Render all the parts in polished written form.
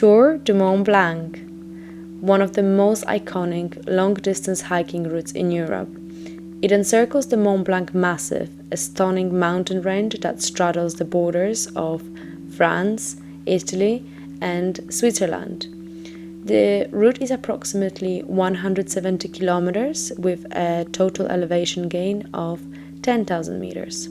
Tour du Mont Blanc, one of the most iconic long-distance hiking routes in Europe. It encircles the Mont Blanc Massif, a stunning mountain range that straddles the borders of France, Italy, and Switzerland. The route is approximately 170 kilometers with a total elevation gain of 10,000 meters.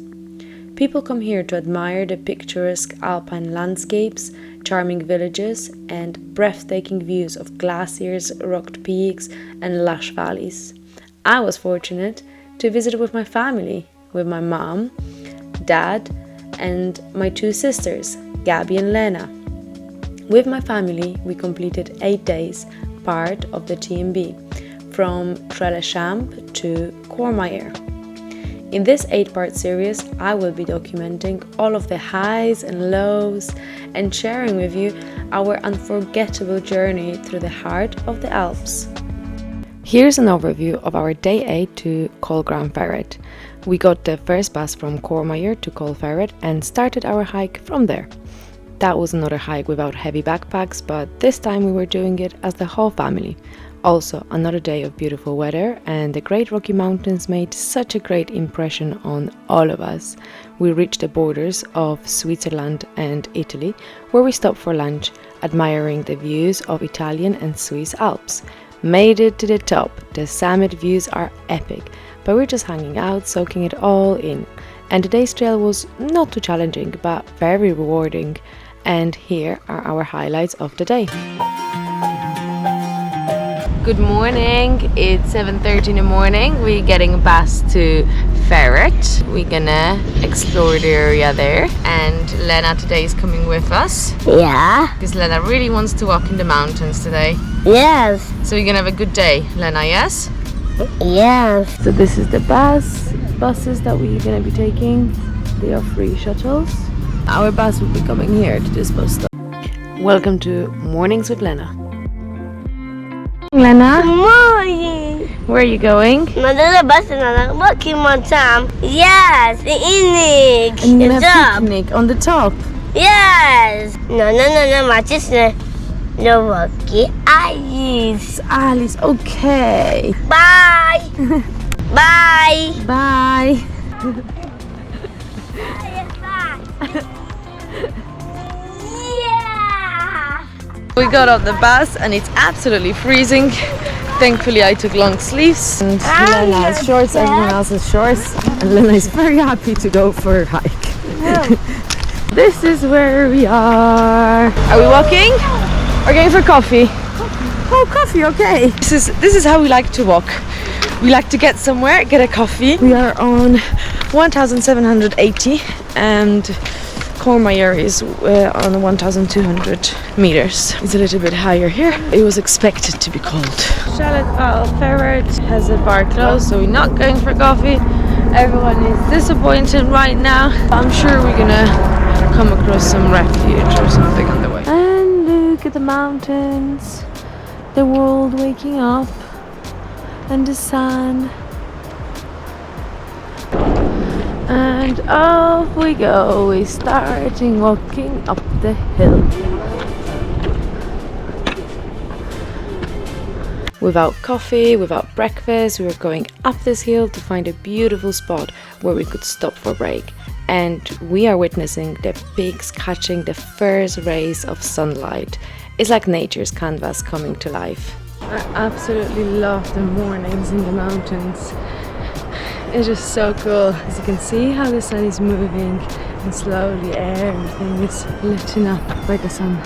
People come here to admire the picturesque alpine landscapes, charming villages, and breathtaking views of glaciers, rocked peaks, and lush valleys. I was fortunate to visit with my family, with my mom, dad, and my two sisters, Gabby and Lena. With my family, we completed 8 days, part of the TMB, from Trellechamp to Courmayeur. In this 8-part series, I will be documenting all of the highs and lows and sharing with you our unforgettable journey through the heart of the Alps. Here's an overview of our day 8 to Col Val Ferret. We got the first bus from Courmayeur to Val Ferret and started our hike from there. That was another hike without heavy backpacks, but this time we were doing it as the whole family. Also, another day of beautiful weather, and the Great Rocky Mountains made such a great impression on all of us. We reached the borders of Switzerland and Italy, where we stopped for lunch, admiring the views of Italian and Swiss Alps. Made it to the top. The summit views are epic, but we're just hanging out, soaking it all in. And today's trail was not too challenging, but very rewarding. And here are our highlights of the day. Good morning, it's 7:30 in the morning. We're getting a bus to Ferret. We're gonna explore the area there, and Lena today is coming with us. Yeah. Because Lena really wants to walk in the mountains today. Yes. So you're gonna have a good day, Lena, yes? Yes. So this is the buses that we're gonna be taking. They are free shuttles. Our bus will be coming here to this bus stop. Welcome to Mornings with Lena. Lena, Morning. where are you going? Another bus and another walking on time. Yes, the evening. And you're gonna The have top. picnic on the top. Yes. No, my sister. No walking. Alice. Alice, okay. Bye. Bye. Bye. Yeah. We got off the bus and it's absolutely freezing. Thankfully I took long sleeves and Lena has shorts, everyone else has shorts, and Lena is very happy to go for a hike. This is where we are. Are we walking? We're going for coffee. Oh, coffee, okay. This is how we like to walk. We like to get somewhere, get a coffee. We are on 1780 and Courmayeur is on 1200 meters. It's a little bit higher here. It was expected to be cold. Val Ferret has a bar closed, so we're not going for coffee. Everyone is disappointed right now. I'm sure we're gonna come across some refuge or something on the way. And look at the mountains, the world waking up, and the sun. And off we go, we're starting walking up the hill. Without coffee, without breakfast, we were going up this hill to find a beautiful spot where we could stop for a break. And we are witnessing the peaks catching the first rays of sunlight. It's like nature's canvas coming to life. I absolutely love the mornings in the mountains. It's just so cool. As you can see how the sun is moving and slowly everything is lit up by the sun.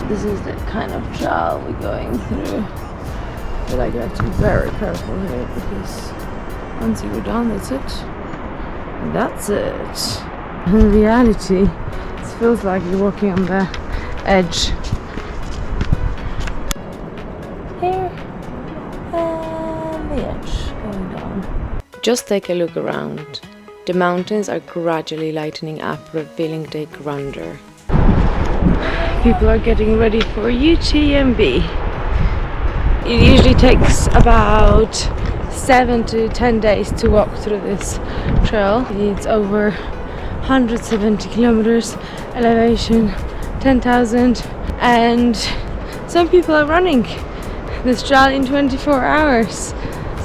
This is the kind of trail we're going through. But I have to be very careful here because once you're done, that's it. That's it. In reality, it feels like you're walking on the edge. Here and the edge going down. Just take a look around. The mountains are gradually lightening up, revealing their grandeur. People are getting ready for UTMB. It usually takes about 7 to 10 days to walk through this trail. It's over 170 kilometers, elevation 10,000, and some people are running this trail in 24 hours,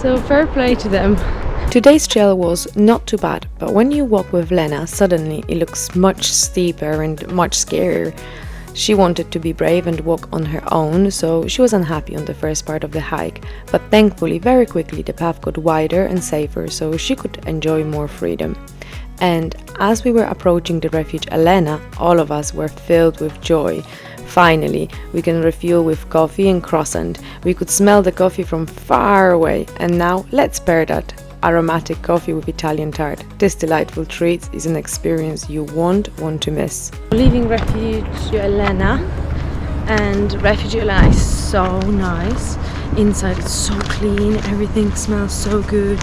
so fair play to them. Today's trail was not too bad, but when you walk with Lena, suddenly it looks much steeper and much scarier. She wanted to be brave and walk on her own, so she was unhappy on the first part of the hike, but thankfully very quickly the path got wider and safer, so she could enjoy more freedom. And as we were approaching the Refugio Elena, all of us were filled with joy. Finally, we can refuel with coffee and croissant. We could smell the coffee from far away, and now let's pair that aromatic coffee with Italian tart. This delightful treat is an experience you won't want to miss. Leaving Refugio Elena, and Refugio Elena is so nice. Inside it's so clean, everything smells so good.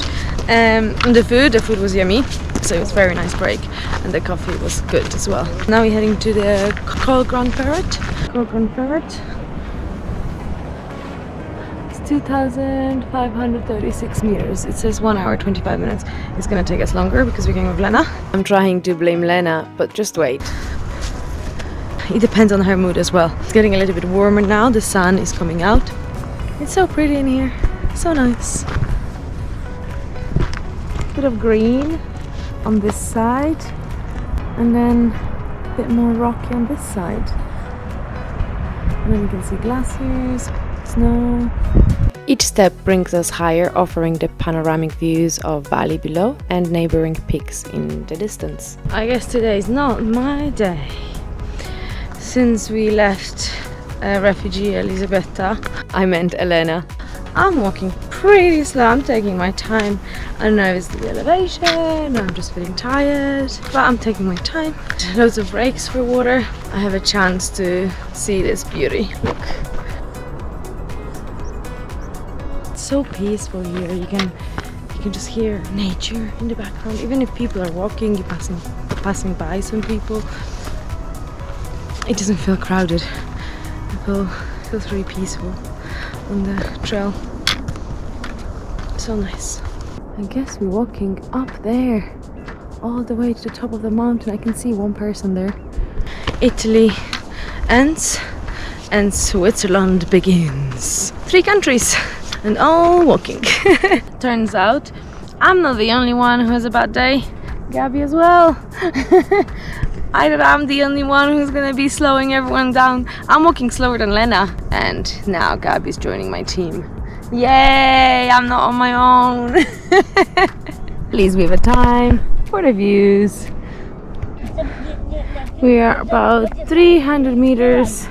The food was yummy, so it was a very nice break, and the coffee was good as well. Now we're heading to the Col Grand Ferret. 2,536 meters. It says 1 hour 25 minutes. It's gonna take us longer because we're going with Lena. I'm trying to blame Lena, but just wait. It depends on her mood as well. It's getting a little bit warmer now. The sun is coming out. It's so pretty in here. So nice. Bit of green on this side, and then a bit more rocky on this side. And then you can see glaciers, snow. Each step brings us higher, offering the panoramic views of valley below and neighboring peaks in the distance. I guess today is not my day. Since we left Refugio Elena, I'm walking pretty slow. I'm taking my time. I don't know if it's the elevation, I'm just feeling tired, but I'm taking my time. Loads of breaks for water. I have a chance to see this beauty. Look. So peaceful here. You can just hear nature in the background. Even if people are walking, you're passing by some people. It doesn't feel crowded. It feels really peaceful on the trail. So nice. I guess we're walking up there, all the way to the top of the mountain. I can see one person there. Italy ends and Switzerland begins. 3 countries. And all walking. Turns out I'm not the only one who has a bad day. Gabby as well. I'm the only one who's gonna be slowing everyone down. I'm walking slower than Lena, and now Gabby's joining my team. Yay! I'm not on my own. Please, we have a time for the views. We are about 300 meters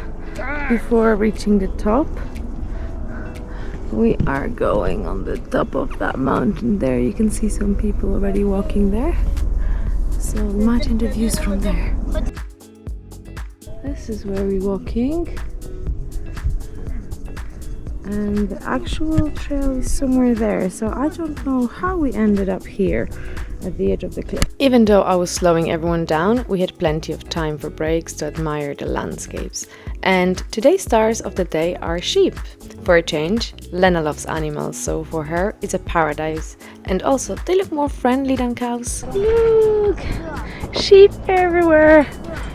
before reaching the top. We are going on the top of that mountain there. You can see some people already walking there. So imagine the views from there. This is where we're walking. And the actual trail is somewhere there. So I don't know how we ended up here at the edge of the cliff. Even though I was slowing everyone down, we had plenty of time for breaks to admire the landscapes. And today's stars of the day are sheep. For a change, Lena loves animals, so for her it's a paradise. And also, they look more friendly than cows. Look! Sheep everywhere!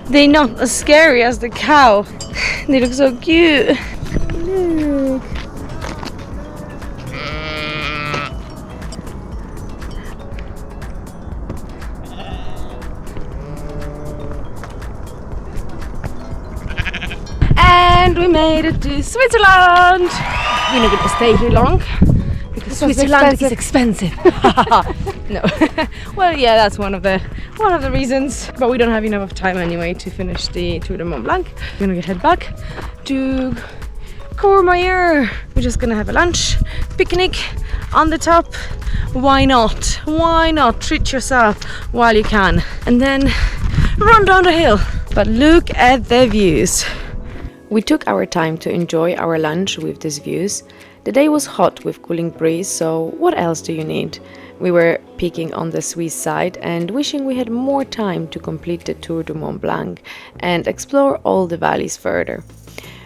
They're not as scary as the cow. They look so cute. Look! And we made it to Switzerland! We're not going to stay here long because Switzerland is expensive. No. Well, yeah, that's one of the reasons. But we don't have enough time anyway to finish the Tour de Mont Blanc. We're gonna head back to Courmayeur. We're just gonna have a lunch, picnic on the top. Why not? Why not? Treat yourself while you can. And then run down the hill. But look at the views. We took our time to enjoy our lunch with these views. The day was hot with cooling breeze, so what else do you need? We were peaking on the Swiss side and wishing we had more time to complete the Tour de Mont Blanc and explore all the valleys further.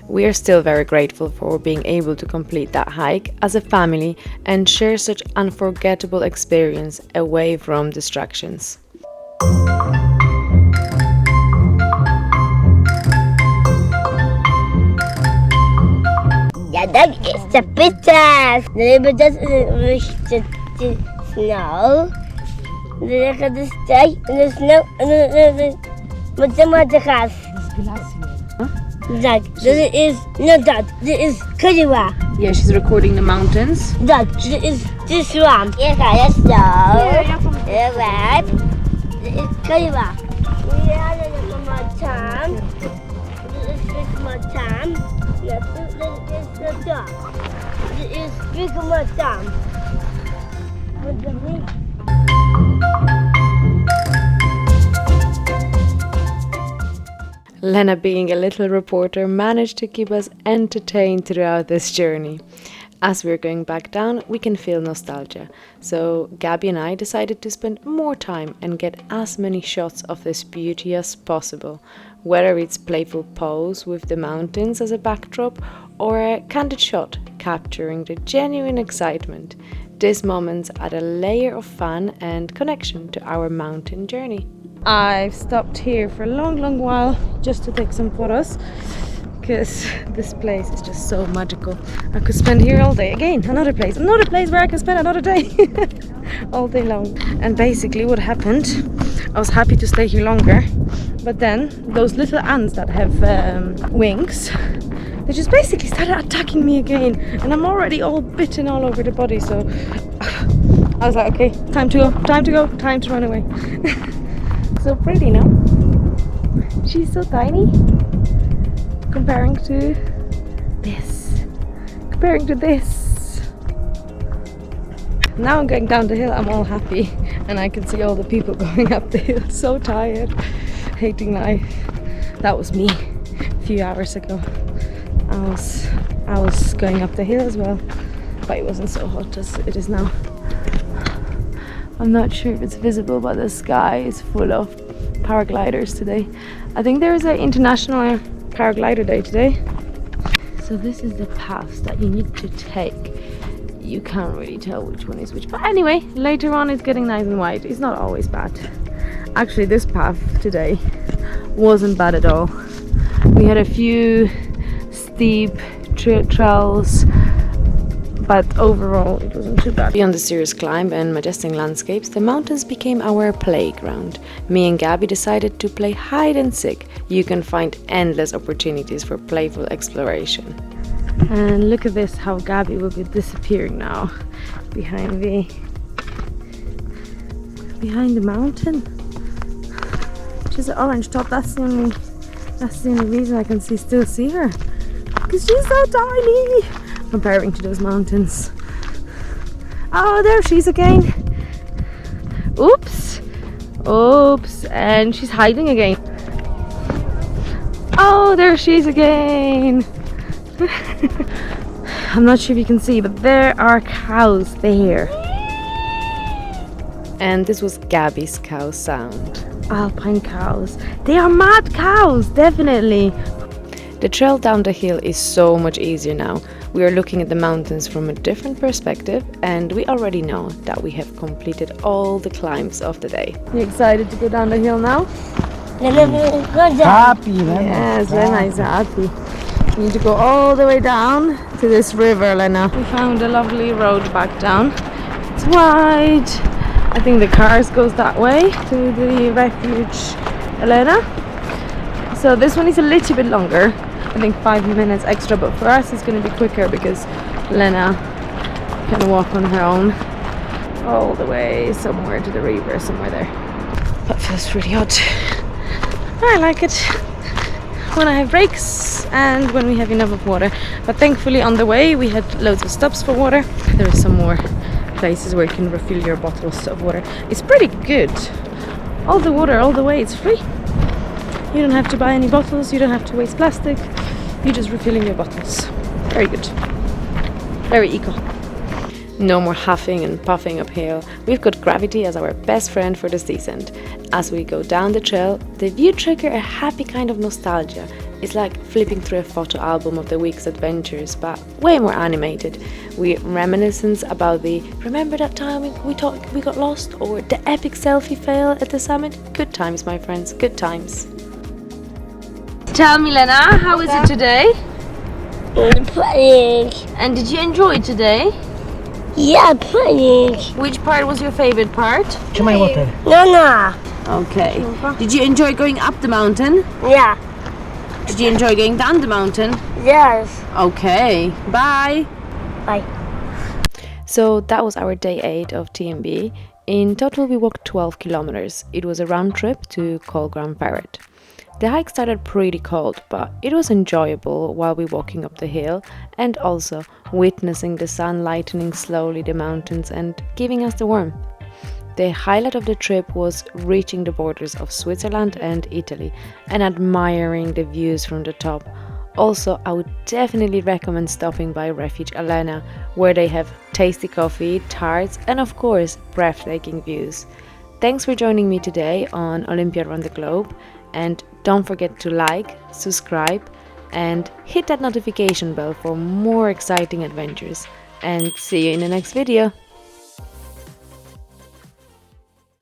We are still very grateful for being able to complete that hike as a family and share such unforgettable experience away from distractions. That is the bitters. The bitters is the snow. Look at the sky and the snow and the mathematics. That is not that. This is Kaliwa. Yeah, she's recording the mountains. That is this one. Yes, I know. Right. This is Kaliwa. We are in my time. This is my time. This is the dog. This is big my time. What do you mean? Lena, being a little reporter, managed to keep us entertained throughout this journey. As we're going back down, we can feel nostalgia. So Gabby and I decided to spend more time and get as many shots of this beauty as possible, whether it's playful pose with the mountains as a backdrop or a candid shot capturing the genuine excitement. These moments add a layer of fun and connection to our mountain journey. I've stopped here for a long while just to take some photos because this place is just so magical. I could spend here all day. Again, another place where I can spend another day all day long. And basically what happened, I was happy to stay here longer, but then those little ants that have wings, they just basically started attacking me again, and I'm already all bitten all over the body, so I was like, okay, time to go, time to run away. So pretty, no? She's so tiny comparing to this. Now I'm going down the hill, I'm all happy, and I can see all the people going up the hill, so tired, hating life. That was me a few hours ago. I was going up the hill as well, but it wasn't so hot as it is now. I'm not sure if it's visible, but the sky is full of paragliders today. I think there is an international paraglider day today. So this is the paths that you need to take. You can't really tell which one is which, but anyway, later on it's getting nice and wide. It's not always bad. Actually, this path today wasn't bad at all. We had a few steep trails, but overall it wasn't too bad. Beyond the serious climb and majestic landscapes, the mountains became our playground. Me and Gabby decided to play hide and seek. You can find endless opportunities for playful exploration. And look at this, how Gabby will be disappearing now behind the mountain. She's an orange top. That's the only reason I can still see her, because she's so tiny comparing to those mountains. Oh, there she is again. Oops, and she's hiding again. Oh, there she is again. I'm not sure if you can see, but there are cows there. And this was Gabby's cow sound. Alpine cows. They are mad cows, definitely. The trail down the hill is so much easier now. We are looking at the mountains from a different perspective, and we already know that we have completed all the climbs of the day. You excited to go down the hill now? Happy, yes, Lena is happy. We need to go all the way down to this river, Lena. We found a lovely road back down. It's wide. I think the cars goes that way to the Refugio Elena. So this one is a little bit longer. I think 5 minutes extra, but for us it's going to be quicker because Lena can walk on her own all the way somewhere to the river, somewhere there. But it feels really hot. I like it when I have breaks and when we have enough of water. But thankfully on the way we had loads of stops for water. There are some more places where you can refill your bottles of water. It's pretty good. All the water all the way, it's free. You don't have to buy any bottles, you don't have to waste plastic. You're just refilling your bottles. Very good. Very eco. No more huffing and puffing uphill. We've got gravity as our best friend for this descent. As we go down the trail, the view triggers a happy kind of nostalgia. It's like flipping through a photo album of the week's adventures, but way more animated. We reminiscence about the remember that time we got lost, or the epic selfie fail at the summit. Good times, my friends, good times. Tell me, Lena, how is it today? Playing. And did you enjoy today? Yeah, playing. Which part was your favorite part? Trzymaj water. No. Okay. Did you enjoy going up the mountain? Yeah. Did you enjoy going down the mountain? Yes. Okay. Bye. Bye. So that was our day 8 of TMB. In total we walked 12 kilometers. It was a round trip to Val Ferret. The hike started pretty cold, but it was enjoyable while we were walking up the hill and also witnessing the sun lightening slowly the mountains and giving us the warmth. The highlight of the trip was reaching the borders of Switzerland and Italy and admiring the views from the top. Also, I would definitely recommend stopping by Refugio Elena, where they have tasty coffee, tarts and of course breathtaking views. Thanks for joining me today on Olimpia Around the Globe, and don't forget to like, subscribe and hit that notification bell for more exciting adventures. And see you in the next video.